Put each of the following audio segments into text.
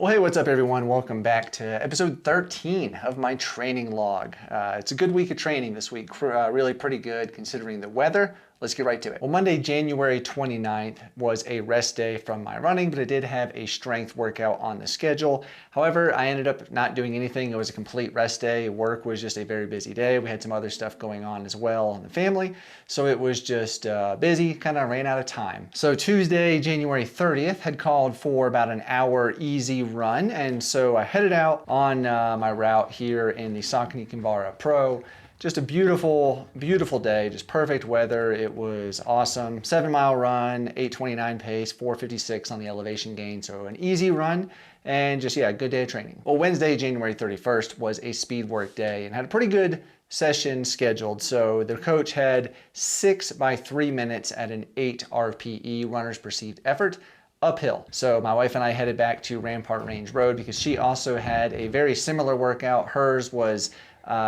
Well, hey, what's up everyone? Welcome back to episode 13 of my training log. It's a good week of training this week, really pretty good considering the weather. Let's get right to it. Well, Monday, January 29th was a rest day from my running, but I did have a strength workout on the schedule. However, I ended up not doing anything. It was a complete rest day. Work was just a very busy day. We had some other stuff going on as well in the family. So it was just busy, kind of ran out of time. So Tuesday, January 30th had called for about an hour easy run. And so I headed out on my route here in the Saucony Kinvara Pro. Just a beautiful, beautiful day, just perfect weather. It was awesome. 7-mile run, 8:29 pace, 4:56 on the elevation gain. So an easy run and just, yeah, a good day of training. Well, Wednesday, January 31st was a speed work day and had a pretty good session scheduled. So the coach had 6 by 3 minutes at an 8 RPE, runner's perceived effort, uphill. So my wife and I headed back to Rampart Range Road because she also had a very similar workout. Hers was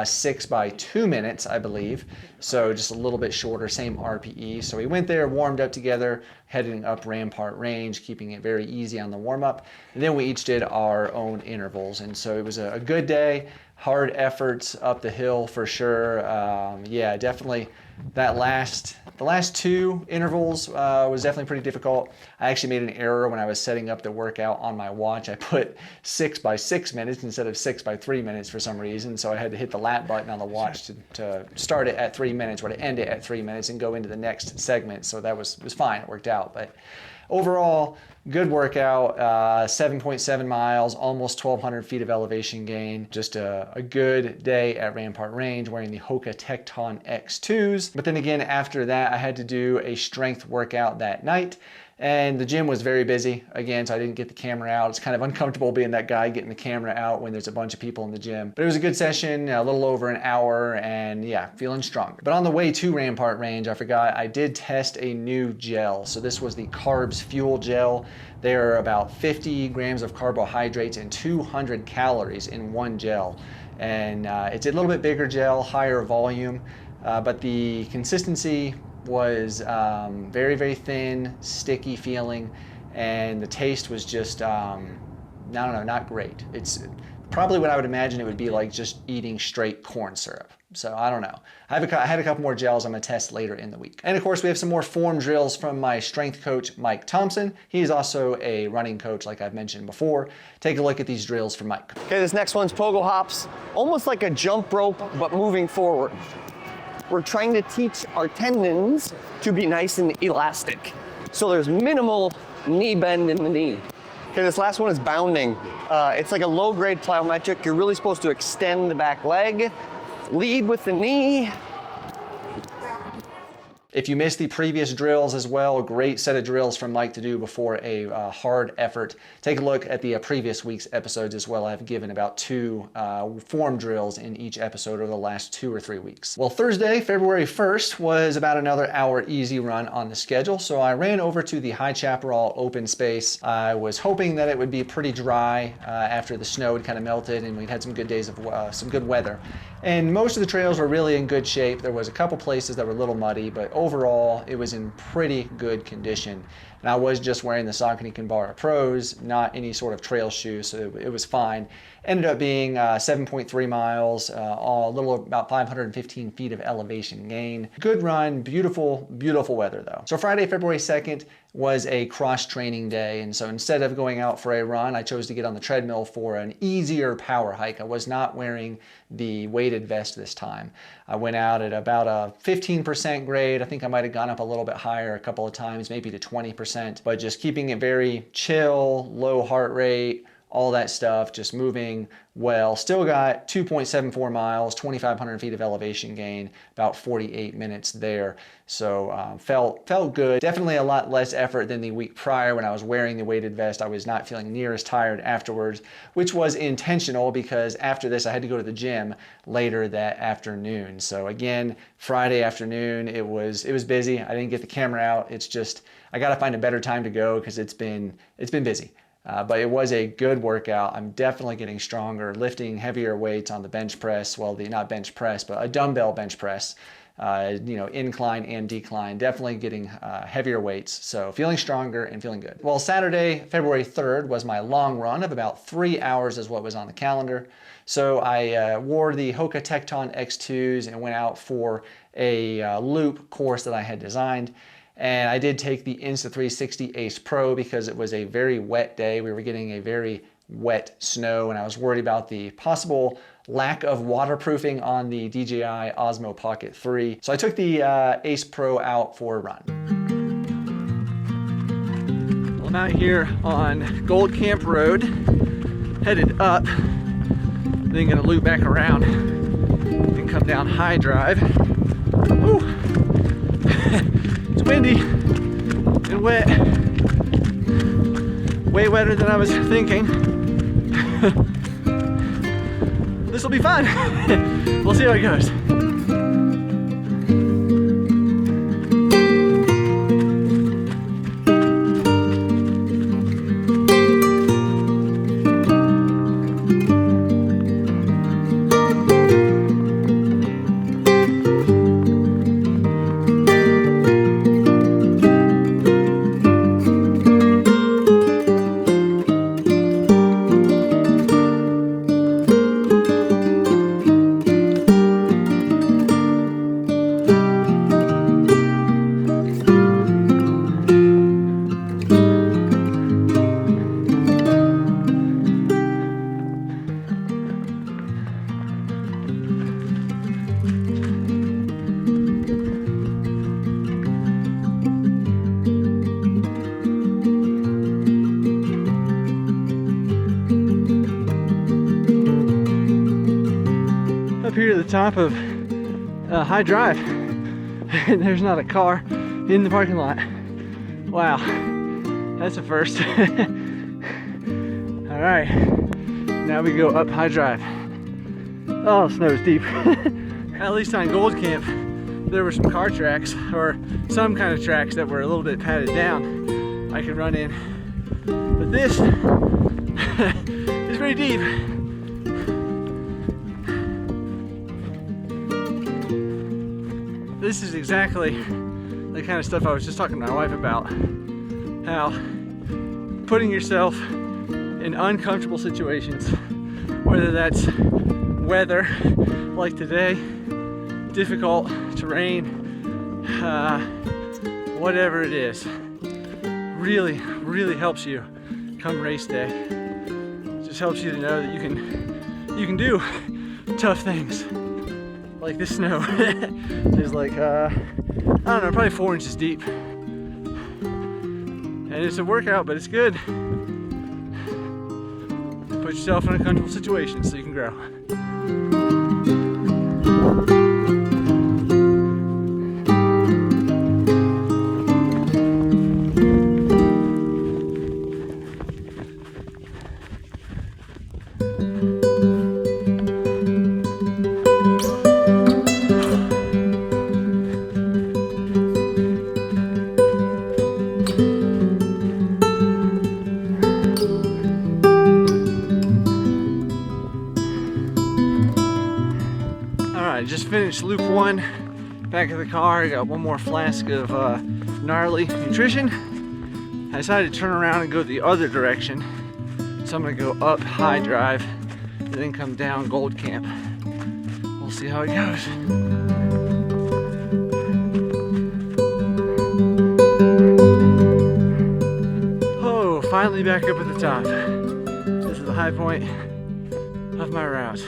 6 by 2 minutes, I believe. So just a little bit shorter, same RPE. So we went there, warmed up together, heading up Rampart Range, keeping it very easy on the warm up. And then we each did our own intervals. And so it was a good day, hard efforts up the hill for sure. Yeah, definitely the last two intervals was definitely pretty difficult. I actually made an error when I was setting up the workout on my watch. I put 6 by 6 minutes instead of 6 by 3 minutes for some reason. So I had to hit the lap button on the watch to start it at 3 minutes or to end it at 3 minutes and go into the next segment. So that was fine, it worked out. But overall, good workout, 7.7 miles, almost 1,200 feet of elevation gain. Just a good day at Rampart Range wearing the Hoka Tecton X2s. But then again, after that, I had to do a strength workout that night. And the gym was very busy again, so I didn't get the camera out. It's kind of uncomfortable being that guy getting the camera out when there's a bunch of people in the gym. But it was a good session, a little over an hour, and yeah, feeling stronger. But on the way to Rampart Range, I forgot I did test a new gel. So this was the Carbs Fuel Gel. There are about 50 grams of carbohydrates and 200 calories in one gel. And it's a little bit bigger gel, higher volume, but the consistency was very, very thin, sticky feeling, and the taste was just, I don't know, not great. It's probably what I would imagine it would be like just eating straight corn syrup. So I don't know. I had a couple more gels I'm gonna test later in the week. And of course we have some more form drills from my strength coach, Mike Thompson. He's also a running coach like I've mentioned before. Take a look at these drills from Mike. Okay, this next one's pogo hops, almost like a jump rope, but moving forward. We're trying to teach our tendons to be nice and elastic. So there's minimal knee bend in the knee. Okay, this last one is bounding. It's like a low-grade plyometric. You're really supposed to extend the back leg, lead with the knee. If you missed the previous drills as well, a great set of drills from Mike to do before a hard effort. Take a look at the previous week's episodes as well. I've given about 2 form drills in each episode over the last 2 or 3 weeks. Well, Thursday, February 1st was about another hour easy run on the schedule. So I ran over to the High Chaparral open space. I was hoping that it would be pretty dry after the snow had kind of melted and we'd had some good days of some good weather. And most of the trails were really in good shape. There was a couple places that were a little muddy, but overall, it was in pretty good condition. And I was just wearing the Saucony Kinvara Pros, not any sort of trail shoes, so it was fine. Ended up being 7.3 miles, a little about 515 feet of elevation gain. Good run, beautiful, beautiful weather though. So Friday, February 2nd was a cross training day. And so instead of going out for a run, I chose to get on the treadmill for an easier power hike. I was not wearing the weighted vest this time. I went out at about a 15% grade. I think I might have gone up a little bit higher a couple of times, maybe to 20%, but just keeping it very chill, low heart rate, all that stuff, just moving well. Still got 2.74 miles, 2,500 feet of elevation gain, about 48 minutes there. So felt good. Definitely a lot less effort than the week prior when I was wearing the weighted vest. I was not feeling near as tired afterwards, which was intentional because after this I had to go to the gym later that afternoon. So again, Friday afternoon, it was busy. I didn't get the camera out. It's just, I gotta find a better time to go because it's been busy. But it was a good workout. I'm definitely getting stronger, lifting heavier weights on the bench press. Well, not bench press, but a dumbbell bench press. incline and decline, definitely getting heavier weights. So feeling stronger and feeling good. Well, Saturday, February 3rd was my long run of about 3 hours is what was on the calendar. So I wore the Hoka Tecton X2s and went out for a loop course that I had designed. And I did take the Insta360 Ace Pro because it was a very wet day. We were getting a very wet snow and I was worried about the possible lack of waterproofing on the DJI Osmo Pocket 3. So I took the Ace Pro out for a run. Well, I'm out here on Gold Camp Road, headed up, then gonna loop back around and come down High Drive. Woo. It's windy and wet, way wetter than I was thinking. This will be fun. We'll see how it goes. Up here at the top of High Drive, and there's not a car in the parking lot. Wow, that's a first. All right, now we go up High Drive. Oh, snow's deep. At least on Gold Camp, there were some car tracks, or some kind of tracks that were a little bit padded down. I could run in, but this is pretty deep. This is exactly the kind of stuff I was just talking to my wife about. How putting yourself in uncomfortable situations, whether that's weather like today, difficult terrain, whatever it is, really helps you come race day. It just helps you to know that you can do tough things. Like this snow is like, I don't know, probably 4 inches deep. And it's a workout, but it's good. Put yourself in uncomfortable situations so you can grow. Just finished loop 1 back in the car. I got one more flask of gnarly nutrition. I decided to turn around and go the other direction, so I'm gonna go up High Drive and then come down Gold Camp. We'll see how it goes. Oh, finally back up at the top. This is the high point of my route.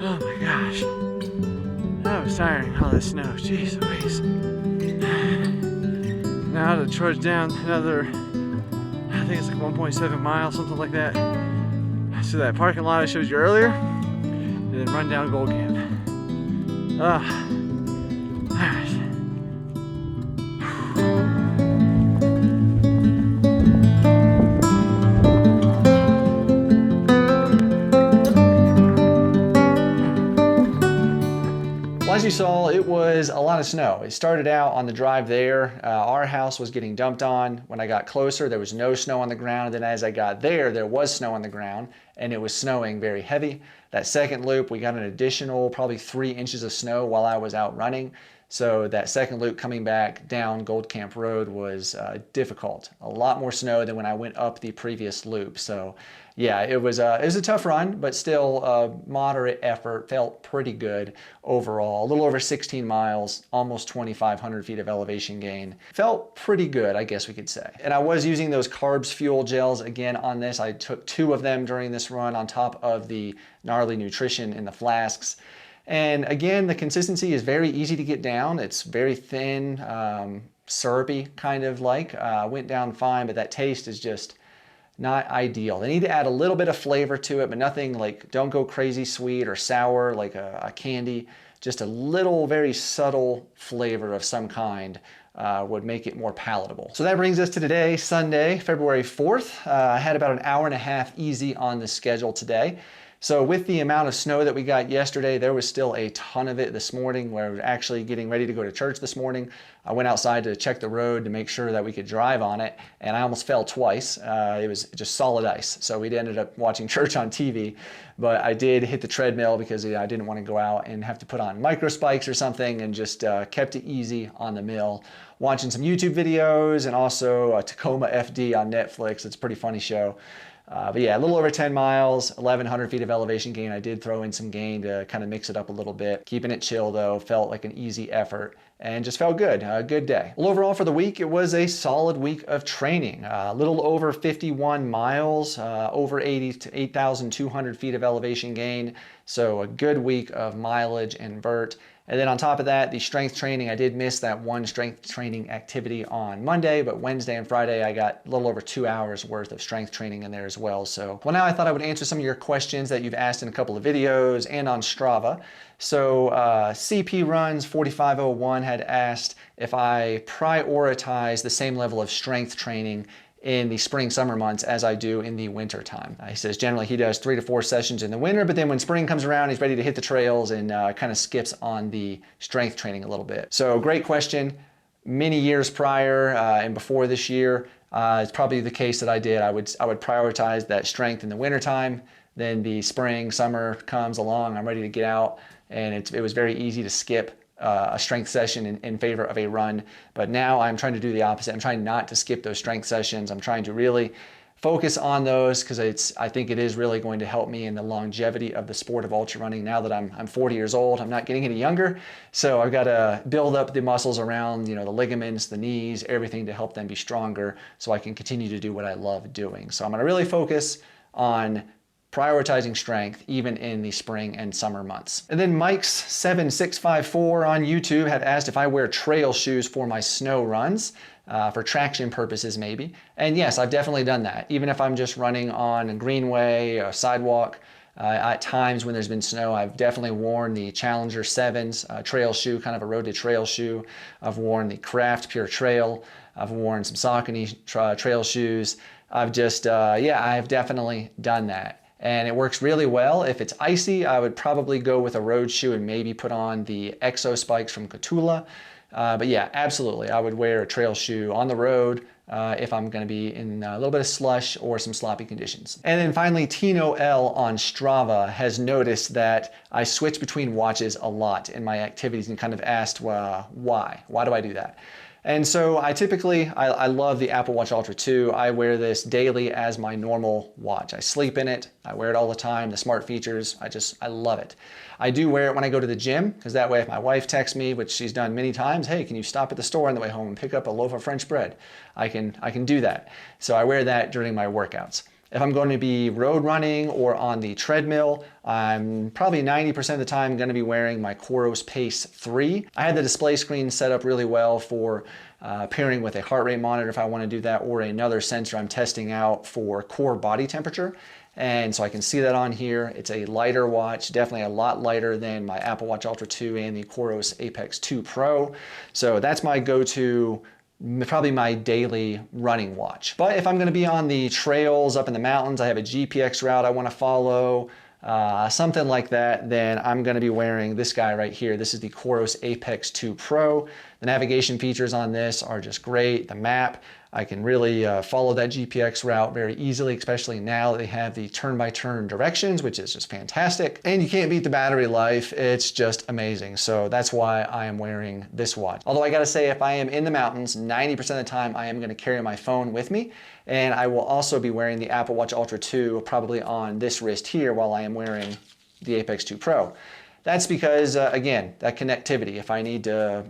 Oh my gosh. That was tiring, all this snow. Jeez Louise. Now to trudge down another, I think it's like 1.7 miles, something like that. So that parking lot I showed you earlier, and then run down Gold Camp. Alright. As you saw, it was a lot of snow. It started out on the drive there. Our house was getting dumped on. When I got closer, there was no snow on the ground. And then as I got there was snow on the ground, and it was snowing very heavy. That second loop, we got an additional probably 3 inches of snow while I was out running. So that second loop coming back down Gold Camp Road was difficult. A lot more snow than when I went up the previous loop. So yeah, it was a tough run, but still a moderate effort. Felt pretty good overall. A little over 16 miles, almost 2,500 feet of elevation gain. Felt pretty good, I guess we could say. And I was using those carbs fuel gels again on this. I took 2 of them during this run on top of the gnarly nutrition in the flasks. And again, the consistency is very easy to get down. It's very thin, syrupy kind of like. Went down fine, but that taste is just not ideal. They need to add a little bit of flavor to it, but nothing like, don't go crazy sweet or sour like a candy. Just a little very subtle flavor of some kind would make it more palatable. So that brings us to today, Sunday, February 4th. I had about an hour and a half easy on the schedule today. So with the amount of snow that we got yesterday, there was still a ton of it this morning. We're actually getting ready to go to church this morning. I went outside to check the road to make sure that we could drive on it, and I almost fell twice. It was just solid ice. So we ended up watching church on TV, but I did hit the treadmill because I didn't want to go out and have to put on micro spikes or something, and just kept it easy on the mill. Watching some YouTube videos, and also Tacoma FD on Netflix. It's a pretty funny show. But yeah, a little over 10 miles, 1,100 feet of elevation gain. I did throw in some gain to kind of mix it up a little bit. Keeping it chill though, felt like an easy effort and just felt good. A good day. Well, overall for the week, it was a solid week of training. A little over 51 miles, over 8,200 feet of elevation gain. So a good week of mileage and vert. And then on top of that, the strength training, I did miss that one strength training activity on Monday, but Wednesday and Friday, I got a little over 2 hours worth of strength training in there as well. So, well, now I thought I would answer some of your questions that you've asked in a couple of videos and on Strava. So CP Runs 4501 had asked if I prioritize the same level of strength training in the spring summer months as I do in the winter time. He says generally he does 3 to 4 sessions in the winter, but then when spring comes around, he's ready to hit the trails and kind of skips on the strength training a little bit. So great question. Many years prior and before this year, it's probably the case that I did. I would prioritize that strength in the winter time. Then the spring, summer comes along, I'm ready to get out, and it was very easy to skip a strength session in favor of a run. But now I'm trying to do the opposite. I'm trying not to skip those strength sessions. I'm trying to really focus on those because I think it is really going to help me in the longevity of the sport of ultra running. Now that I'm 40 years old, I'm not getting any younger. So I've got to build up the muscles around, the ligaments, the knees, everything to help them be stronger so I can continue to do what I love doing. So I'm going to really focus on prioritizing strength even in the spring and summer months. And then Mike's 7654 on YouTube had asked if I wear trail shoes for my snow runs, for traction purposes maybe. And yes, I've definitely done that. Even if I'm just running on a greenway, a sidewalk, at times when there's been snow, I've definitely worn the Challenger 7s trail shoe, kind of a road to trail shoe. I've worn the Craft Pure Trail. I've worn some Saucony trail shoes. I've just, I've definitely done that. And it works really well. If it's icy, I would probably go with a road shoe and maybe put on the Exo spikes from Catula. But yeah, absolutely. I would wear a trail shoe on the road if I'm going to be in a little bit of slush or some sloppy conditions. And then finally, Tino L on Strava has noticed that I switch between watches a lot in my activities and kind of asked, why? Why do I do that? And so I love the Apple Watch Ultra 2. I wear this daily as my normal watch. I sleep in it. I wear it all the time. The smart features, I love it. I do wear it when I go to the gym because that way if my wife texts me, which she's done many times, hey, can you stop at the store on the way home and pick up a loaf of French bread? I can do that. So I wear that during my workouts. If I'm going to be road running or on the treadmill, I'm probably 90% of the time going to be wearing my Coros Pace 3. I had the display screen set up really well for pairing with a heart rate monitor if I want to do that, or another sensor I'm testing out for core body temperature. And so I can see that on here. It's a lighter watch, definitely a lot lighter than my Apple Watch Ultra 2 and the Coros Apex 2 Pro. So that's my go-to, probably my daily running watch. But if I'm going to be on the trails up in the mountains, I have a GPX route I want to follow. something like that, then I'm going to be wearing this guy right here. This is the Coros Apex 2 Pro. The navigation features on this are just great. The map, I can really follow that GPX route very easily, especially now that they have the turn-by-turn directions, which is just fantastic. And you can't beat the battery life. It's just amazing. So that's why I am wearing this watch. Although I gotta say, if I am in the mountains, 90% of the time I am gonna carry my phone with me. And I will also be wearing the Apple Watch Ultra 2 probably on this wrist here while I am wearing the Apex 2 Pro. That's because, again, that connectivity. If I need to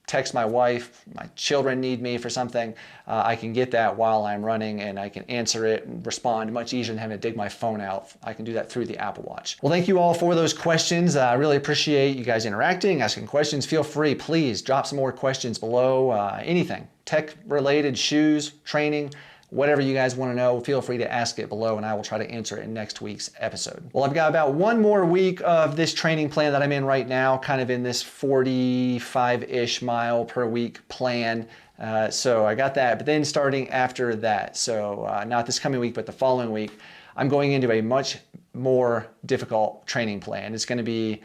text my wife, my children need me for something, I can get that while I'm running and I can answer it and respond much easier than having to dig my phone out. I can do that through the Apple Watch. Well, thank you all for those questions. I really appreciate you guys interacting, asking questions. Feel free, please drop some more questions below. Anything, tech related, shoes, training, whatever you guys want to know, feel free to ask it below and I will try to answer it in next week's episode. Well, I've got about one more week of this training plan that I'm in right now, kind of in this 45-ish mile per week plan. So I got that, but then starting after that, so not this coming week, but the following week, I'm going into a much more difficult training plan. It's going to be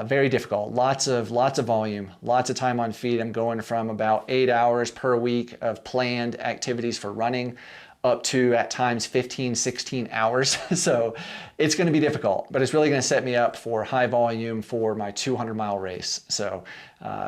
very difficult. Lots of volume, lots of time on feet. I'm going from about 8 hours per week of planned activities for running up to at times 15, 16 hours. So it's going to be difficult, but it's really going to set me up for high volume for my 200-mile race. So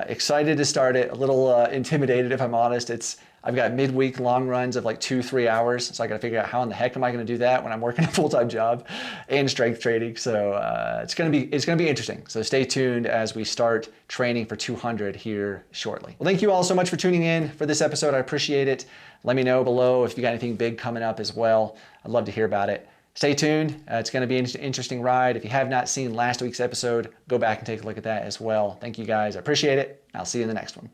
excited to start it, a little intimidated if I'm honest. I've got midweek long runs of like 2-3 hours. So I got to figure out how in the heck am I going to do that when I'm working a full-time job and strength training. So it's going to be interesting. So stay tuned as we start training for 200 here shortly. Well, thank you all so much for tuning in for this episode. I appreciate it. Let me know below if you got anything big coming up as well. I'd love to hear about it. Stay tuned. It's going to be an interesting ride. If you have not seen last week's episode, go back and take a look at that as well. Thank you guys. I appreciate it. I'll see you in the next one.